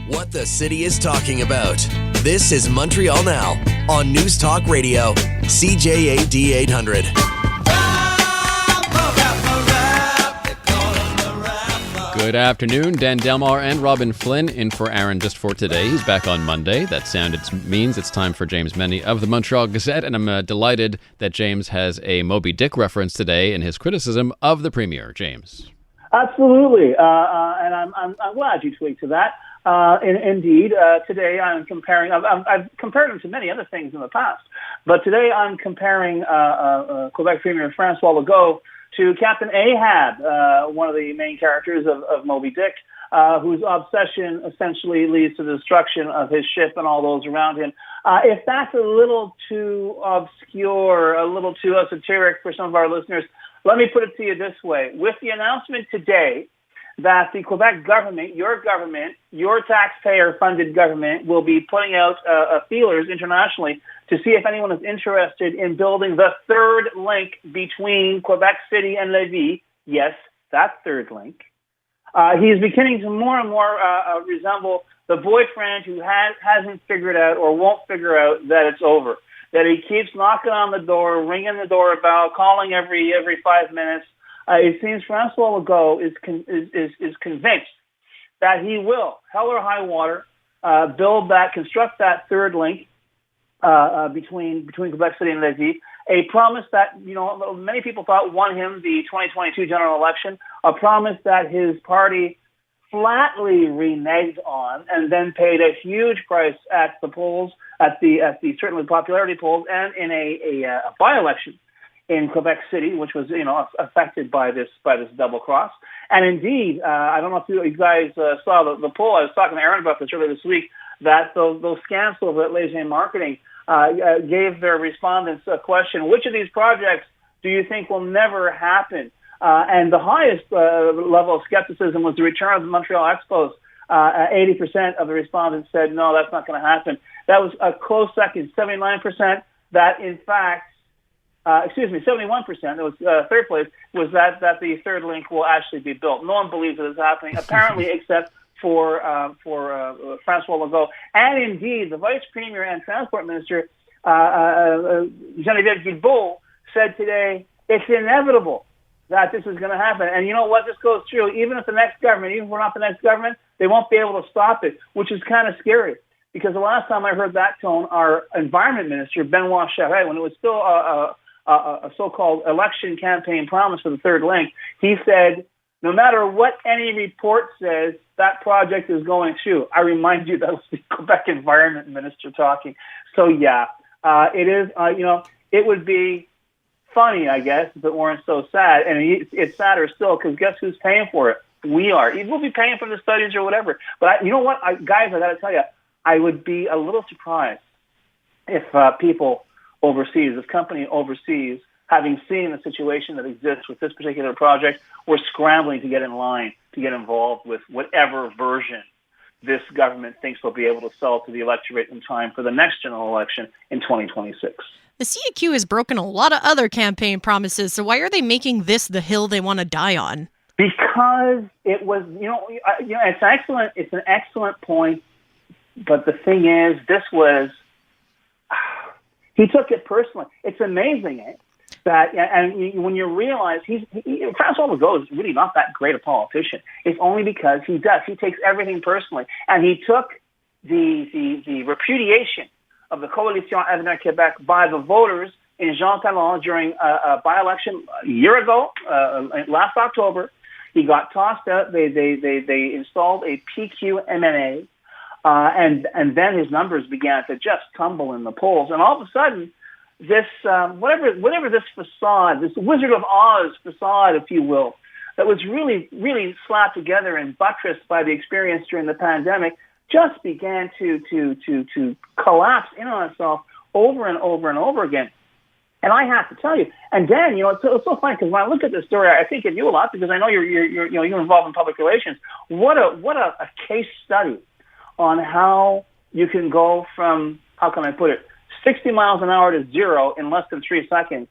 What the city is talking about. This is Montreal Now on News Talk Radio, CJAD 800. Good afternoon. Dan Delmar and Robin Flynn in for Aaron just for today. He's back on Monday. That sound means it's time for James Mennie of the Montreal Gazette, and I'm delighted that James has a Moby Dick reference today in his criticism of the Premier. James. Absolutely, and I'm glad you tweaked to that. Indeed, today I'm comparing. I've compared him to many other things in the past, but today I'm comparing Quebec Premier Francois Legault to Captain Ahab, one of the main characters of Moby Dick, whose obsession essentially leads to the destruction of his ship and all those around him. If that's a little too obscure, a little too esoteric for some of our listeners, let me put it to you this way. With the announcement today that the Quebec government, your taxpayer-funded government, will be putting out feelers internationally to see if anyone is interested in building the third link between Quebec City and Lévis. Yes, that third link. He is beginning to more and more resemble the boyfriend who hasn't figured out or won't figure out that it's over, that he keeps knocking on the door, ringing the doorbell, calling every 5 minutes. It seems Francois Legault is convinced that he will, hell or high water, construct that third link between Quebec City and Lévis. A promise that, many people thought won him the 2022 general election. A promise that his party flatly reneged on and then paid a huge price at the polls, at the certainly popularity polls, and in a by-election in Quebec City, which was, affected by this double cross. And indeed, I don't know if you guys saw the poll. I was talking to Aaron about this earlier this week, that those scams over at Léger Marketing gave their respondents a question: which of these projects do you think will never happen? And the highest level of skepticism was the return of the Montreal Expos. 80% of the respondents said, no, that's not going to happen. That was a close second, 79%, that in fact, 71%, that was third place, was that the third link will actually be built. No one believes it is happening, apparently, except for Francois Legault. And indeed, the Vice Premier and Transport Minister, Geneviève Guilbeault, said today, it's inevitable that this is going to happen. And you know what? This goes through. Even if we're not the next government, they won't be able to stop it, which is kind of scary. Because the last time I heard that tone, our Environment Minister, Benoit Charest, when it was still a so-called election campaign promise for the third link, he said, no matter what any report says, that project is going through. I remind you, that was the Quebec Environment Minister talking. So yeah, it is, it would be funny, I guess, if it weren't so sad. And it's sadder still, because guess who's paying for it? We are. We'll be paying for the studies or whatever. But you know what, guys, I got to tell you, I would be a little surprised if people overseas, this company overseas, having seen the situation that exists with this particular project, were scrambling to get in line, to get involved with whatever version this government thinks they'll be able to sell to the electorate in time for the next general election in 2026. The CAQ has broken a lot of other campaign promises, so why are they making this the hill they want to die on? Because it was, it's an excellent point, but the thing is, he took it personally. It's amazing, that, and when you realize Francois Legault is really not that great a politician. It's only because he takes everything personally, and he took the repudiation of the Coalition Avenir Québec by the voters in Jean Talon during a by-election a year ago, last October. He got tossed out. They installed a PQ-MNA, and then his numbers began to just tumble in the polls. And all of a sudden, this whatever this facade, this Wizard of Oz facade, if you will, that was really, really slapped together and buttressed by the experience during the pandemic, just began to collapse in on itself over and over and over again. And I have to tell you, and Dan, it's so funny, because when I look at this story, I think of you a lot, because I know you're involved in public relations. What a case study on how you can go from, how can I put it, 60 miles an hour to zero in less than 3 seconds,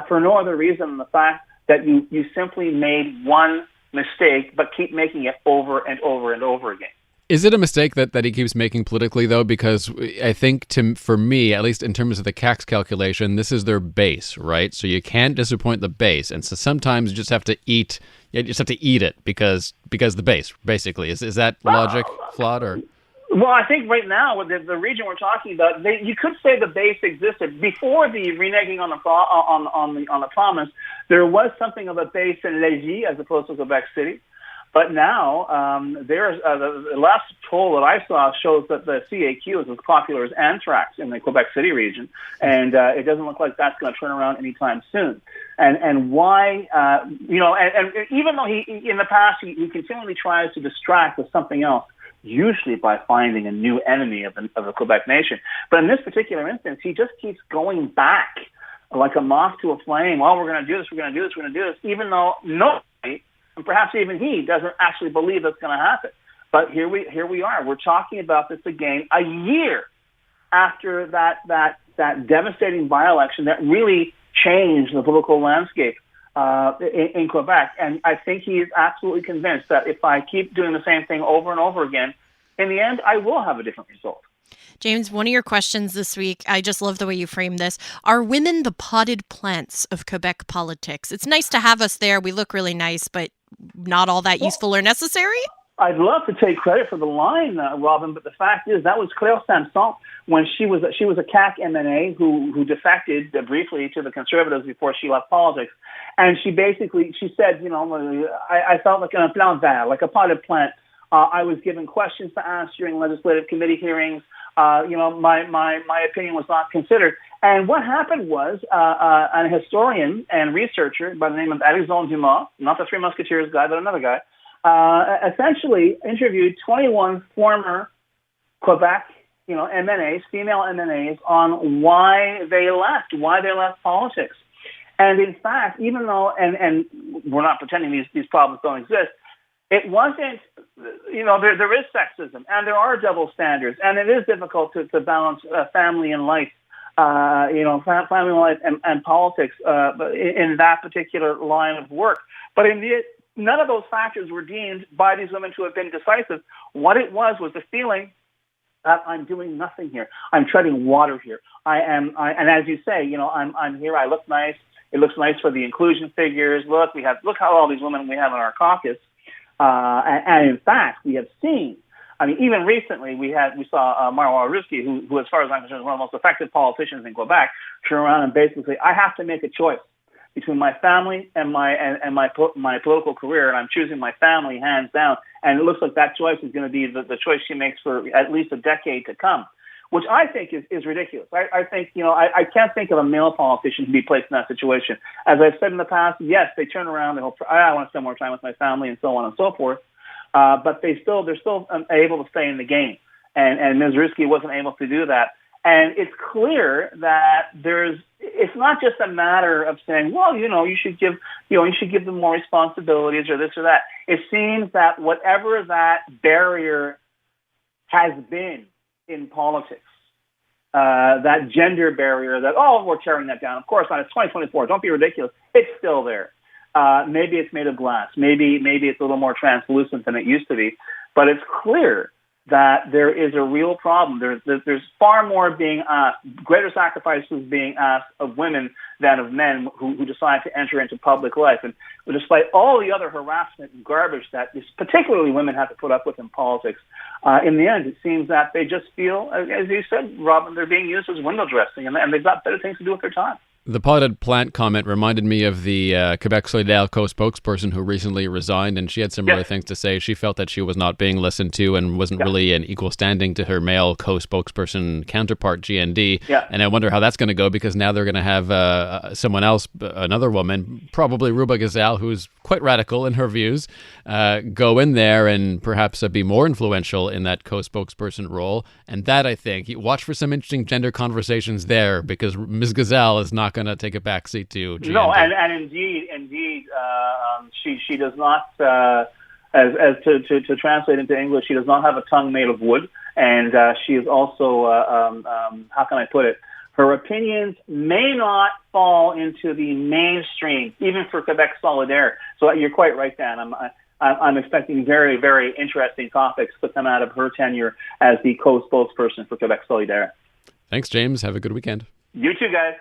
for no other reason than the fact that you simply made one mistake, but keep making it over and over and over again. Is it a mistake that he keeps making politically, though? Because I think, for me, at least in terms of the CAC's calculation, this is their base, right? So you can't disappoint the base. And so sometimes you just have to eat it because the base, basically. Is that logic flawed? Or? Well, I think right now, with the region we're talking about, you could say the base existed. Before the reneging on the promise, there was something of a base in Lévis as opposed to Quebec City. But now, there's the last poll that I saw shows that the CAQ is as popular as Anthrax in the Quebec City region, and it doesn't look like that's going to turn around anytime soon. And why, and even though he in the past he continually tries to distract with something else, usually by finding a new enemy of the Quebec nation. But in this particular instance, he just keeps going back like a moth to a flame. Well, we're going to do this, we're going to do this, we're going to do this, even though nobody, and perhaps even he, doesn't actually believe that's going to happen. But here we are. We're talking about this again a year after that devastating by-election that really changed the political landscape in Quebec. And I think he is absolutely convinced that if I keep doing the same thing over and over again, in the end, I will have a different result. James, one of your questions this week, I just love the way you framed this. Are women the potted plants of Quebec politics? It's nice to have us there. We look really nice, but not all that useful or necessary? I'd love to take credit for the line, Robin, but the fact is that was Claire Samson when she was a CAC MNA who defected briefly to the Conservatives before she left politics. And she said, I felt like a plant vert, like a potted plant. I was given questions to ask during legislative committee hearings. My opinion was not considered. And what happened was a historian and researcher by the name of Alexandre Dumas, not the Three Musketeers guy, but another guy, essentially interviewed 21 former Quebec, MNAs, female MNAs, on why they left politics. And in fact, even though, and we're not pretending these problems don't exist, it wasn't, there is sexism and there are double standards, and it is difficult to balance family and life, family life and politics in that particular line of work. But none of those factors were deemed by these women to have been decisive. What it was the feeling that I'm doing nothing here. I'm treading water here. And as you say, I'm here. I look nice. It looks nice for the inclusion figures. Look how all these women we have in our caucus. And in fact, we have seen, even recently we saw Marois Risky, who, as far as I'm concerned, is one of the most effective politicians in Quebec, turn around and basically say, I have to make a choice between my family and my political career, and I'm choosing my family hands down. And it looks like that choice is going to be the choice she makes for at least a decade to come, which I think is ridiculous. I think, I can't think of a male politician to be placed in that situation. As I've said in the past, yes, they turn around and hope, I want to spend more time with my family and so on and so forth. But they're still able to stay in the game. And Ms. Risky wasn't able to do that. And it's clear that it's not just a matter of saying, well, you should give them more responsibilities or this or that. It seems that whatever that barrier has been in politics, that gender barrier that, we're tearing that down. Of course not. It's 2024. Don't be ridiculous. It's still there. Maybe it's made of glass. Maybe it's a little more translucent than it used to be. But it's clear that there is a real problem. There's far more being asked, greater sacrifices being asked of women than of men who decide to enter into public life. And despite all the other harassment and garbage that particularly women have to put up with in politics, in the end, it seems that they just feel, as you said, Robin, they're being used as window dressing, and they've got better things to do with their time. The potted plant comment reminded me of the Quebec Solidaire co-spokesperson who recently resigned, and she had some really things to say. She felt that she was not being listened to and wasn't really in equal standing to her male co-spokesperson counterpart, GND. Yeah. And I wonder how that's going to go, because now they're going to have someone else, another woman, probably Ruba Gazelle, who's quite radical in her views, go in there and perhaps be more influential in that co-spokesperson role. And that, I think, watch for some interesting gender conversations there, because Ms. Gazelle is not going to take a backseat to GND. No, and indeed, she does not, as to translate into English, she does not have a tongue made of wood, and she is also, how can I put it? Her opinions may not fall into the mainstream, even for Quebec Solidaire. So you're quite right, Dan. I'm expecting very, very interesting topics to come out of her tenure as the co-spokesperson for Quebec Solidaire. Thanks, James. Have a good weekend. You too, guys.